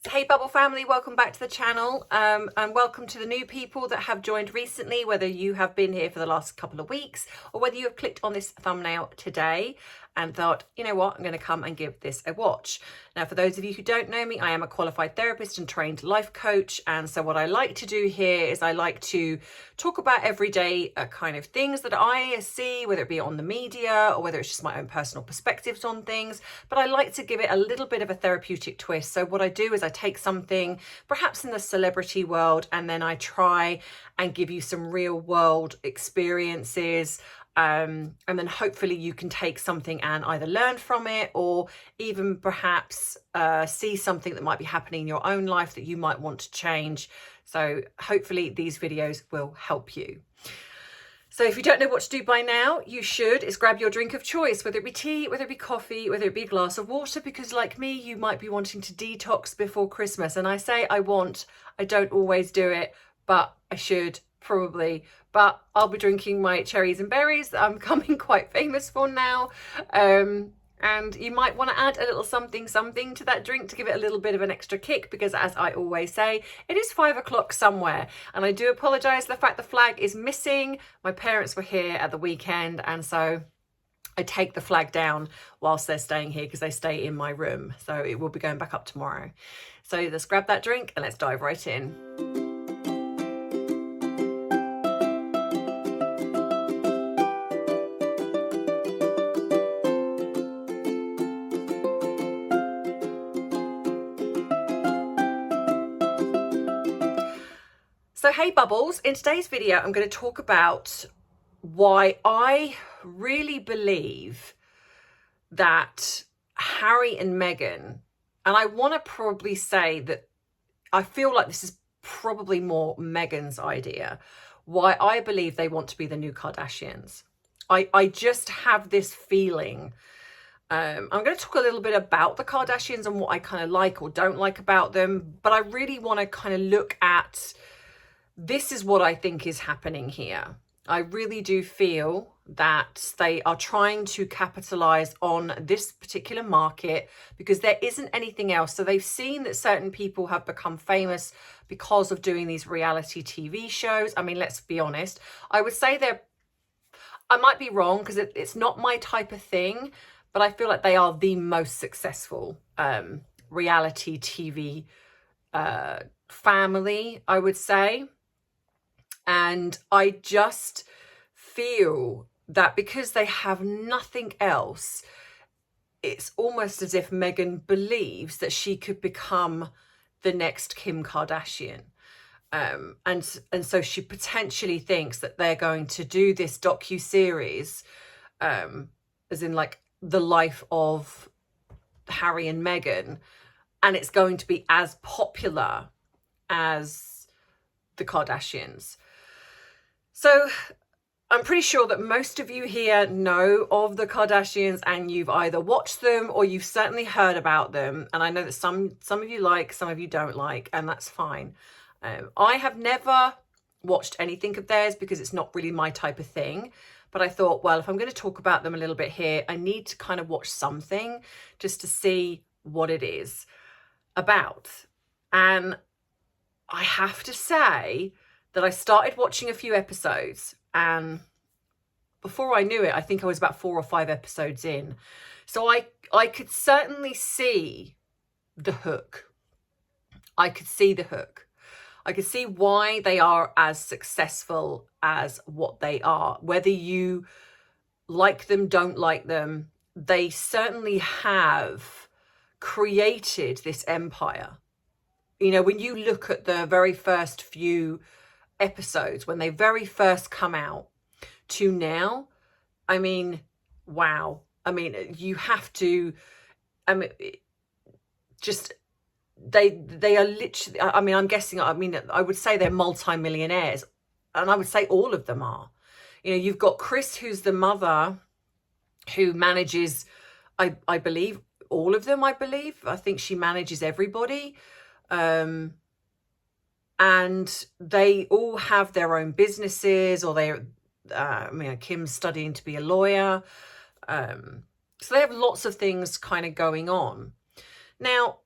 So hey Bubble family, welcome back to the channel and welcome to the new people that have joined recently, whether you have been here for the last couple of weeks or whether you have clicked on this thumbnail today and thought, you know what, I'm going to come and give this a watch. Now, for those of you who don't know me, I am a qualified therapist and trained life coach. And so what I like to do here is I like to talk about everyday kind of things that I see, whether it be on the media or whether it's just my own personal perspectives on things. But I like to give it a little bit of a therapeutic twist. So what I do is I take something perhaps in the celebrity world and then I try and give you some real world experiences. And then hopefully you can take something and either learn from it or even perhaps see something that might be happening in your own life that you might want to change. So hopefully these videos will help you. So if you don't know what to do by now, you should is grab your drink of choice, whether it be tea, whether it be coffee, whether it be a glass of water, because like me, you might be wanting to detox before Christmas. And I say I don't always do it, but I should probably. But I'll be drinking my cherries and berries that I'm becoming quite famous for now. And you might want to add a little something to that drink to give it a little bit of an extra kick, because as I always say, it is 5 o'clock somewhere. And I do apologise for the fact the flag is missing. My parents were here at the weekend, and so I take the flag down whilst they're staying here because they stay in my room. So it will be going back up tomorrow. So let's grab that drink and let's dive right in. So hey Bubbles, in today's video I'm going to talk about why I really believe that Harry and Meghan, and I want to probably say that I feel like this is probably more Meghan's idea, why I believe they want to be the new Kardashians. I just have this feeling. I'm going to talk a little bit about the Kardashians and what I kind of like or don't like about them, but I really want to kind of look at this is what I think is happening here. I really do feel that they are trying to capitalize on this particular market because there isn't anything else. So they've seen that certain people have become famous because of doing these reality TV shows. I mean, let's be honest. I would say I might be wrong because it's not my type of thing, but I feel like they are the most successful reality TV family, I would say. And I just feel that because they have nothing else, it's almost as if Meghan believes that she could become the next Kim Kardashian. And so she potentially thinks that they're going to do this docuseries, as in like the life of Harry and Meghan, and it's going to be as popular as the Kardashians. So I'm pretty sure that most of you here know of the Kardashians and you've either watched them or you've certainly heard about them. And I know that some of you like, some of you don't like, and that's fine. I have never watched anything of theirs because it's not really my type of thing. But I thought, well, if I'm going to talk about them a little bit here, I need to kind of watch something just to see what it is about. And I have to say that I started watching a few episodes, and before I knew it, I think I was about 4 or 5 episodes in. So I could certainly see the hook. I could see the hook. I could see why they are as successful as what they are. Whether you like them, don't like them, they certainly have created this empire. You know, when you look at the very first few episodes, when they very first come out to now, I mean, wow. I mean, you have to, I mean, just, they are literally, I mean, I'm guessing, I mean, I would say they're multi-millionaires, and I would say all of them are. You know, you've got Chris, who's the mother, who manages, I believe, all of them, I believe. I think she manages everybody. And they all have their own businesses, or they're, I mean, Kim's studying to be a lawyer. So they have lots of things kind of going on. Now,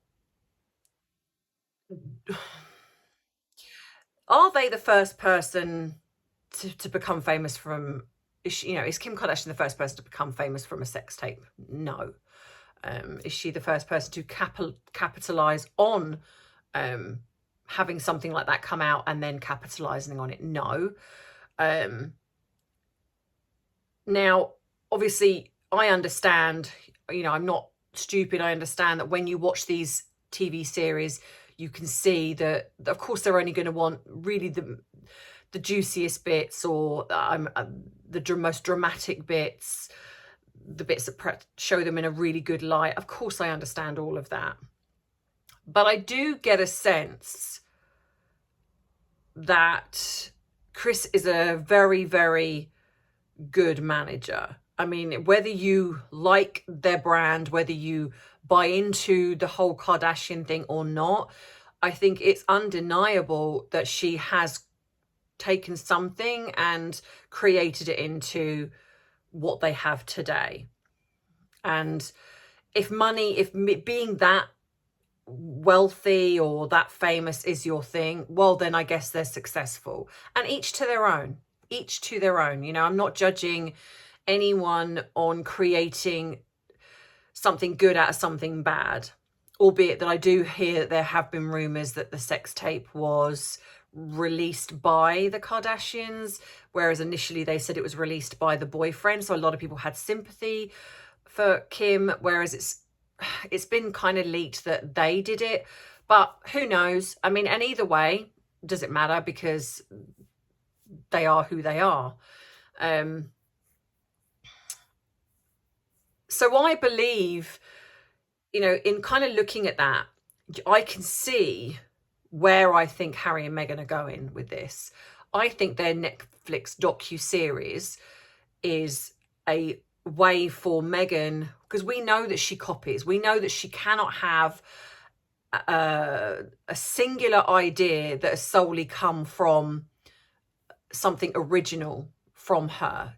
Are they the first person to become famous from, is Kim Kardashian the first person to become famous from a sex tape? No. Is she the first person to capitalize on having something like that come out and then capitalizing on it? No. Now, obviously, I understand, I'm not stupid. I understand that when you watch these TV series, you can see that, of course, they're only going to want really the juiciest bits, or the most dramatic bits, the bits that show them in a really good light. Of course, I understand all of that. But I do get a sense that Kris is a very, very good manager. I mean, whether you like their brand, whether you buy into the whole Kardashian thing or not, I think it's undeniable that she has taken something and created it into what they have today. And if being that wealthy or that famous is your thing, well, then I guess they're successful. And each to their own. I'm not judging anyone on creating something good out of something bad, albeit that I do hear that there have been rumors that the sex tape was released by the Kardashians, whereas initially they said it was released by the boyfriend. So a lot of people had sympathy for Kim, whereas it's been kind of leaked that they did it. But who knows? I mean, and either way, does it matter, because they are who they are. So I believe, in kind of looking at that, I can see where I think Harry and Meghan are going with this. I think their Netflix docu-series is a way for Meghan, because we know that she copies. We know that she cannot have a singular idea that has solely come from something original from her.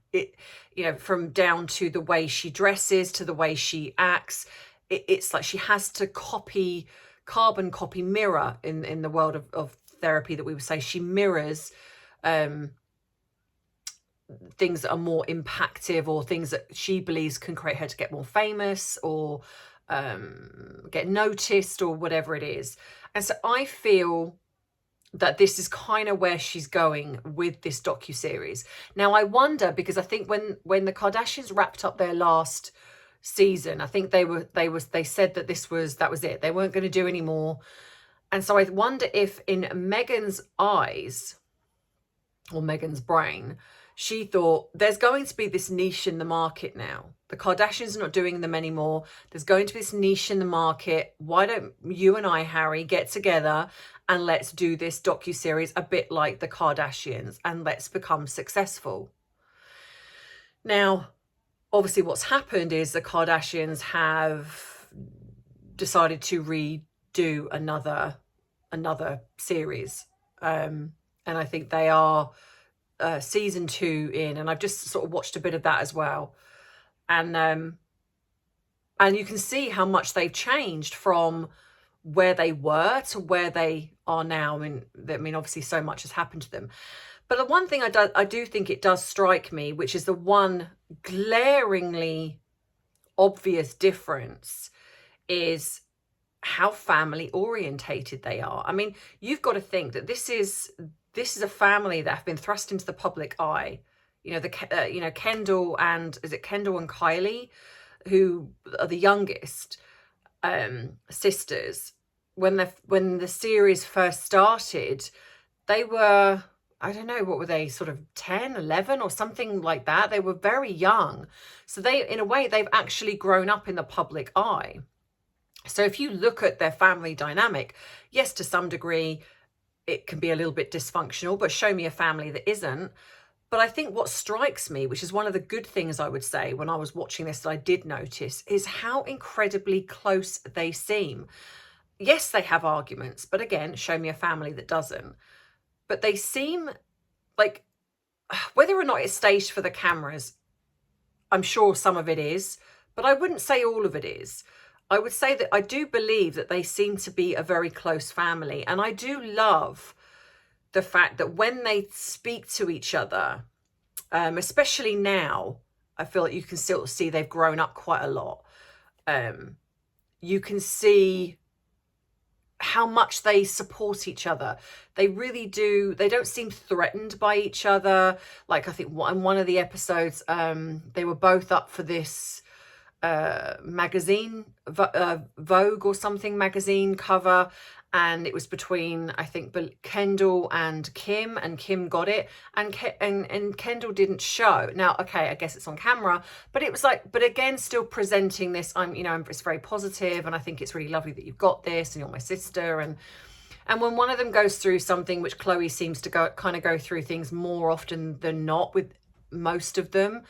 From down to the way she dresses, to the way she acts. It's like she has to carbon copy, mirror in the world of therapy, that we would say she mirrors things that are more impactful, or things that she believes can create her to get more famous, or get noticed, or whatever it is. And so I feel that this is kind of where she's going with this docuseries. Now, I wonder, because I think when the Kardashians wrapped up their last season, I think they said that that was it. They weren't going to do any more. And so I wonder if in Meghan's eyes, or Meghan's brain, she thought there's going to be this niche in the market now. The Kardashians are not doing them anymore. There's going to be this niche in the market. Why don't you and I, Harry, get together and let's do this docuseries a bit like the Kardashians, and let's become successful. Now, obviously what's happened is the Kardashians have decided to redo another series. And I think they are season 2 in, and I've just sort of watched a bit of that as well. And you can see how much they've changed from where they were to where they are now. I mean, obviously so much has happened to them. But the one thing I do think it does strike me, which is the one glaringly obvious difference, is how family orientated they are. I mean, you've got to think that this is a family that have been thrust into the public eye. Kendall and Kylie, who are the youngest sisters. When the series first started, they were, I don't know, what were they, sort of 10, 11 or something like that? They were very young. So in a way, they've actually grown up in the public eye. So if you look at their family dynamic, yes, to some degree, it can be a little bit dysfunctional, but show me a family that isn't. But I think what strikes me, which is one of the good things I would say when I was watching this that I did notice, is how incredibly close they seem. Yes, they have arguments, but again, show me a family that doesn't. But they seem like, whether or not it's staged for the cameras, I'm sure some of it is, but I wouldn't say all of it is. I would say that I do believe that they seem to be a very close family. And I do love the fact that when they speak to each other, especially now, I feel like you can still see they've grown up quite a lot. You can see how much they support each other. They really do. They don't seem threatened by each other. Like I think in one of the episodes, they were both up for this magazine, Vogue or something magazine cover, and it was between, I think, Kendall and Kim got it, and Kendall didn't show. Now, okay, I guess it's on camera, but it was like, but again, still presenting this, it's very positive, and I think it's really lovely that you've got this, and you're my sister, and when one of them goes through something, which Chloe seems to go through things more often than not with most of them,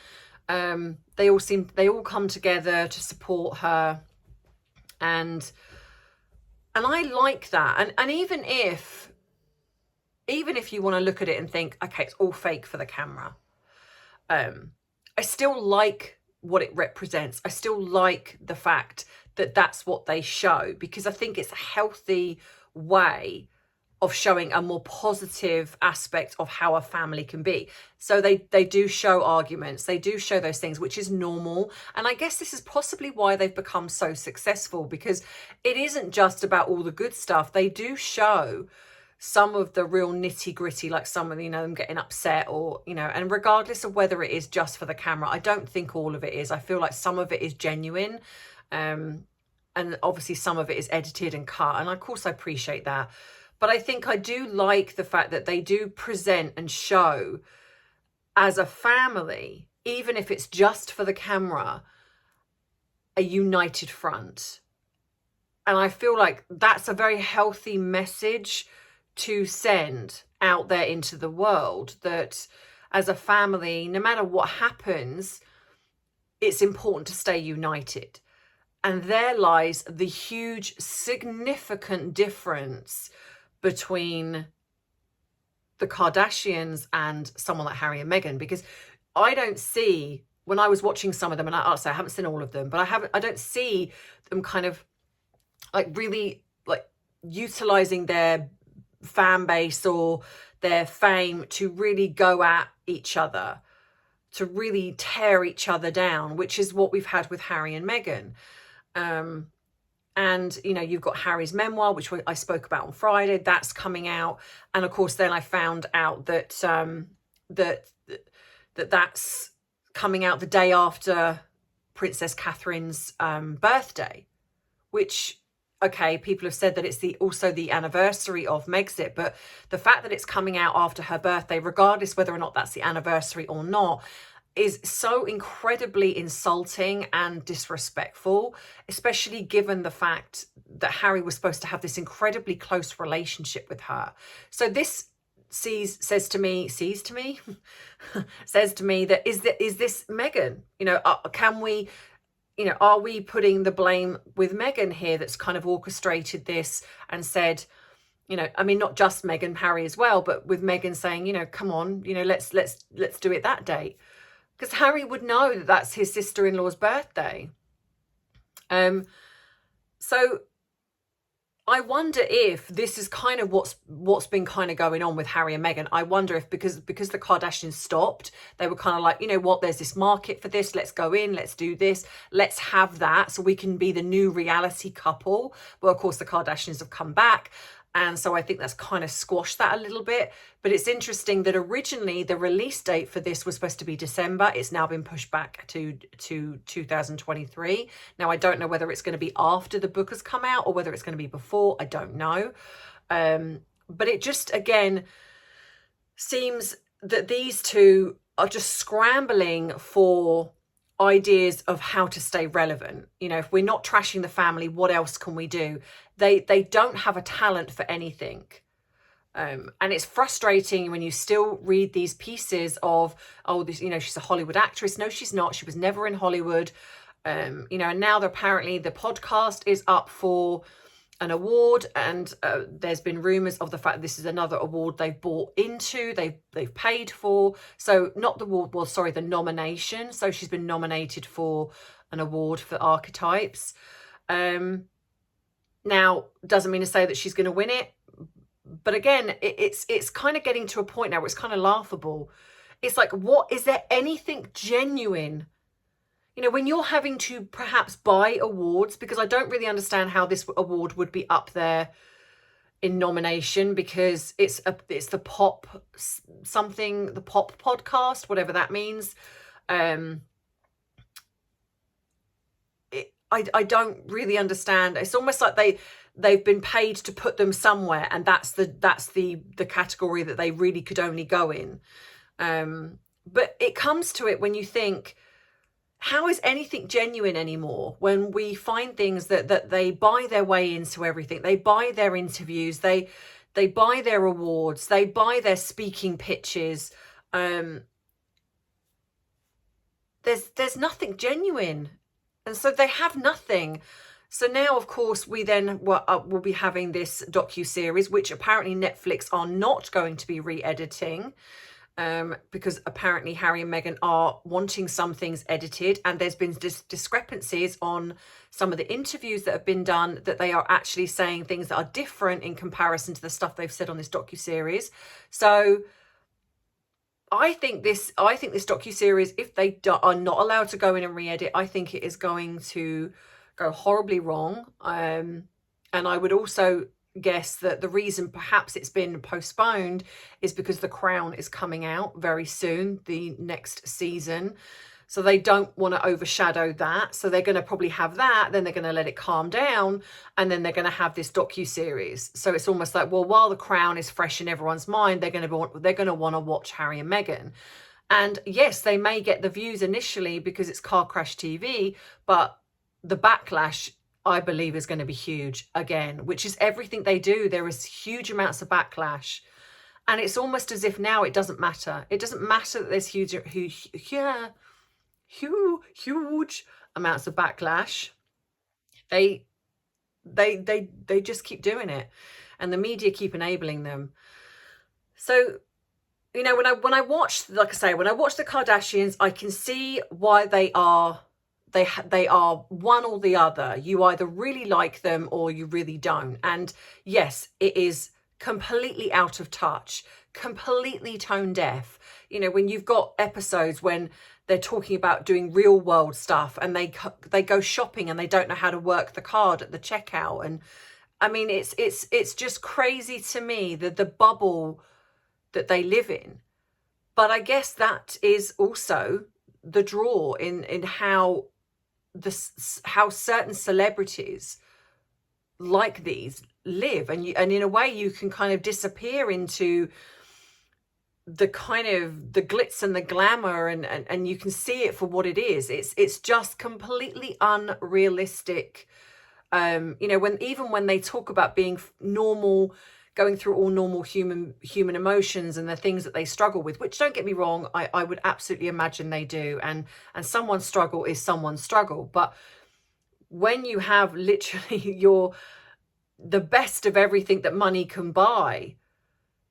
they all come together to support her, and I like that. And even if you want to look at it and think, okay, it's all fake for the camera, I still like what it represents. I still like the fact that that's what they show, because I think it's a healthy way of showing a more positive aspect of how a family can be. So they do show arguments, they do show those things, which is normal. And I guess this is possibly why they've become so successful, because it isn't just about all the good stuff. They do show some of the real nitty gritty, like some of, them getting upset, or, and regardless of whether it is just for the camera, I don't think all of it is. I feel like some of it is genuine. And obviously some of it is edited and cut. And of course I appreciate that. But I think I do like the fact that they do present and show as a family, even if it's just for the camera, a united front. And I feel like that's a very healthy message to send out there into the world, that as a family, no matter what happens, it's important to stay united. And there lies the huge, significant difference between the Kardashians and someone like Harry and Meghan, because I don't see, when I was watching some of them, and I haven't seen all of them, but I don't see them kind of like really like utilizing their fan base or their fame to really go at each other, to really tear each other down, which is what we've had with Harry and Meghan. And, you've got Harry's memoir, which I spoke about on Friday, that's coming out. And of course, then I found out that that's coming out the day after Princess Catherine's birthday, which, okay, people have said that it's also the anniversary of Megxit, but the fact that it's coming out after her birthday, regardless whether or not that's the anniversary or not, is so incredibly insulting and disrespectful, especially given the fact that Harry was supposed to have this incredibly close relationship with her. So this says to me that is this Meghan? Can we, are we putting the blame with Meghan here, that's kind of orchestrated this and said, not just Meghan, Harry as well, but with Meghan saying, come on, let's do it that date. Because Harry would know that that's his sister-in-law's birthday. So I wonder if this is kind of what's been kind of going on with Harry and Meghan. I wonder if because the Kardashians stopped, they were kind of like, there's this market for this. Let's go in. Let's do this. Let's have that so we can be the new reality couple. Well, of course, the Kardashians have come back. And so I think that's kind of squashed that a little bit. But it's interesting that originally the release date for this was supposed to be December. It's now been pushed back to 2023. Now, I don't know whether it's going to be after the book has come out or whether it's going to be before. I don't know. But it just, again, seems that these two are just scrambling for ideas of how to stay relevant. If we're not trashing the family, what else can we do? They don't have a talent for anything. And it's frustrating when you still read these pieces of, this, she's a Hollywood actress. No, she's not. She was never in Hollywood. And now apparently the podcast is up for an award, and there's been rumors of the fact that this is another award they've bought into, they've paid for. So not the award, the nomination. So she's been nominated for an award for archetypes. Now, doesn't mean to say that she's going to win it. But again, it's kind of getting to a point now where it's kind of laughable. It's like, what, is there anything genuine? You know, when you're having to perhaps buy awards, because I don't really understand how this award would be up there in nomination, because it's the pop something, the pop podcast, whatever that means. I don't really understand. It's almost like they've been paid to put them somewhere, and that's the category that they really could only go in. But it comes to it when you think, how is anything genuine anymore when we find things that they buy their way into everything? They buy their interviews, they buy their awards, they buy their speaking pitches. There's nothing genuine. And so they have nothing. So now, of course, we then will be having this docuseries, which apparently Netflix are not going to be re-editing, because apparently Harry and Meghan are wanting some things edited, and there's been discrepancies on some of the interviews that have been done, that they are actually saying things that are different in comparison to the stuff they've said on this docuseries. So I think this docuseries, if they are not allowed to go in and re-edit, I think it is going to go horribly wrong. And I would also guess that the reason perhaps it's been postponed is because The Crown is coming out very soon, the next season. So they don't want to overshadow that. So they're going to probably have that, then they're going to let it calm down, and then they're going to have this docuseries. So it's almost like, well, while The Crown is fresh in everyone's mind, they're going to want to watch Harry and Meghan. And yes, they may get the views initially because it's car crash TV, but the backlash, I believe, is going to be huge again, which is everything they do. There is huge amounts of backlash. And it's almost as if now it doesn't matter. It doesn't matter that there's huge amounts of backlash. They just keep doing it, and the media keep enabling them. So, you know, when I watch, like I say, when I watch the Kardashians, I can see why they are one or the other. You either really like them or you really don't. And yes, it is completely out of touch, completely tone deaf. You know, when you've got episodes when they're talking about doing real world stuff, and they go shopping and they don't know how to work the card at the checkout. And I mean, it's just crazy to me, that the bubble that they live in. But I guess that is also the draw in how certain celebrities like these live, and in a way you can kind of disappear into the kind of the glitz and the glamour, and you can see it for what it is. It's just completely unrealistic. You know, when they talk about being normal, going through all normal human emotions and the things that they struggle with, which, don't get me wrong, I would absolutely imagine they do, and someone's struggle is someone's struggle. But when you have literally the best of everything that money can buy,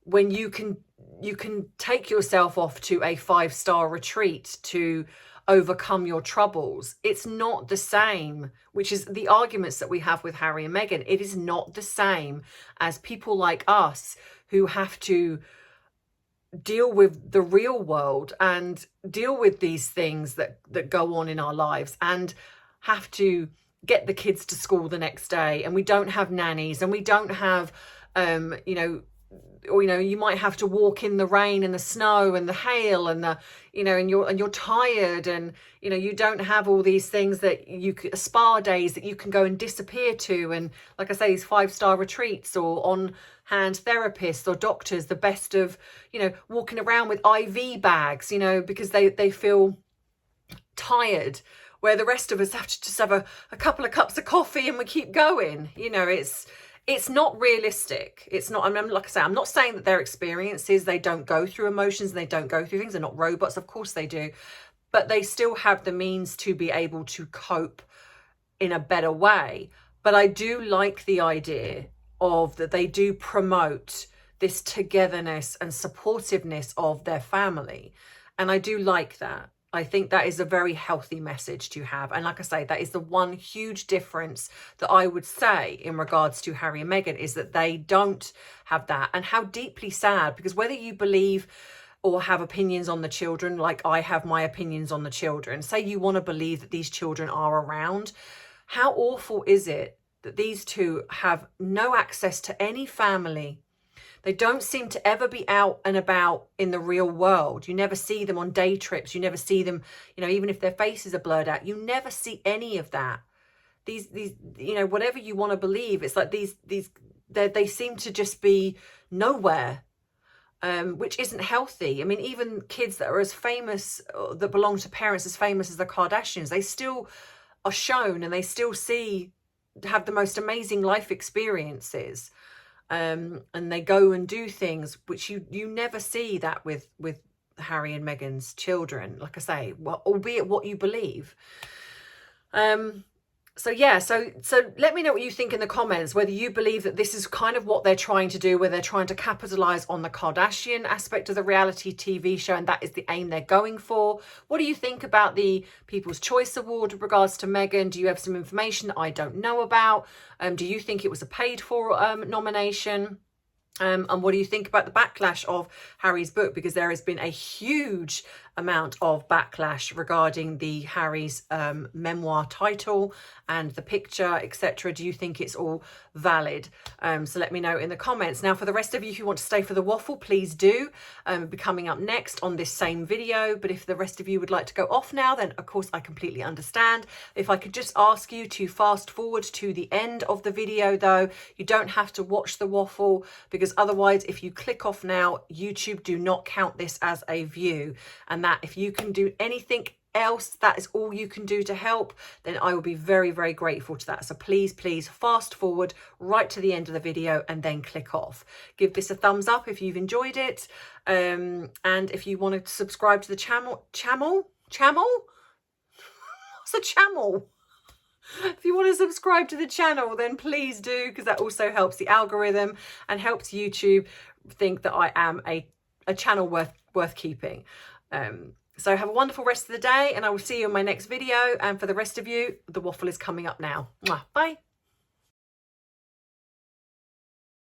when you can take yourself off to a 5-star retreat to overcome your troubles, it's not the same, which is the arguments that we have with Harry and Meghan. It is not the same as people like us who have to deal with the real world and deal with these things that go on in our lives, and have to get the kids to school the next day, and we don't have nannies, and we don't have or, you know, you might have to walk in the rain and the snow and the hail and the, you know, and you're tired, and, you know, you don't have all these things that spa days that you can go and disappear to. And like I say, these 5-star retreats, or on-hand therapists or doctors, the best of, you know, walking around with IV bags, you know, because they feel tired, where the rest of us have to just have a couple of cups of coffee and we keep going. You know, it's not realistic. It's not, I mean, like I say, I'm not saying that their experiences, they don't go through emotions and they don't go through things. They're not robots. Of course they do. But they still have the means to be able to cope in a better way. But I do like the idea of that they do promote this togetherness and supportiveness of their family. And I do like that. I think that is a very healthy message to have. And like I say, that is the one huge difference that I would say in regards to Harry and Meghan, is that they don't have that. And how deeply sad, because whether you believe or have opinions on the children, like I have my opinions on the children, say you want to believe that these children are around, how awful is it that these two have no access to any family? They don't seem to ever be out and about in the real world. You never see them on day trips. You never see them, you know, even if their faces are blurred out, you never see any of that. These, you know, whatever you want to believe, it's like they seem to just be nowhere, which isn't healthy. I mean, even kids that are as famous, that belong to parents as famous as the Kardashians, they still are shown and they still have the most amazing life experiences. And they go and do things which you never see that with Harry and Meghan's children, like I say, well, albeit what you believe. So yeah, so let me know what you think in the comments, whether you believe that this is kind of what they're trying to do, where they're trying to capitalize on the Kardashian aspect of the reality TV show, and that is the aim they're going for. What do you think about the People's Choice Award with regards to Meghan? Do you have some information that I don't know about? Do you think it was a paid for nomination? And what do you think about the backlash of Harry's book? Because there has been a huge amount of backlash regarding the Harry's memoir title and the picture, etc. Do you think it's all valid? So let me know in the comments. Now, for the rest of you who want to stay for the waffle, please do. Be coming up next on this same video. But if the rest of you would like to go off now, then of course I completely understand. If I could just ask you to fast forward to the end of the video, though, you don't have to watch the waffle, because otherwise, if you click off now, YouTube do not count this as a view. And that if you can do anything else, that is all you can do to help, then I will be very, very grateful to that. So please fast forward right to the end of the video and then click off. Give this a thumbs up if you've enjoyed it. And if you want to subscribe to the channel? What's a channel? If you want to subscribe to the channel, then please do, because that also helps the algorithm and helps YouTube think that I am a channel worth keeping. So have a wonderful rest of the day, and I will see you in my next video. And for the rest of you, the waffle is coming up now. Mwah. Bye.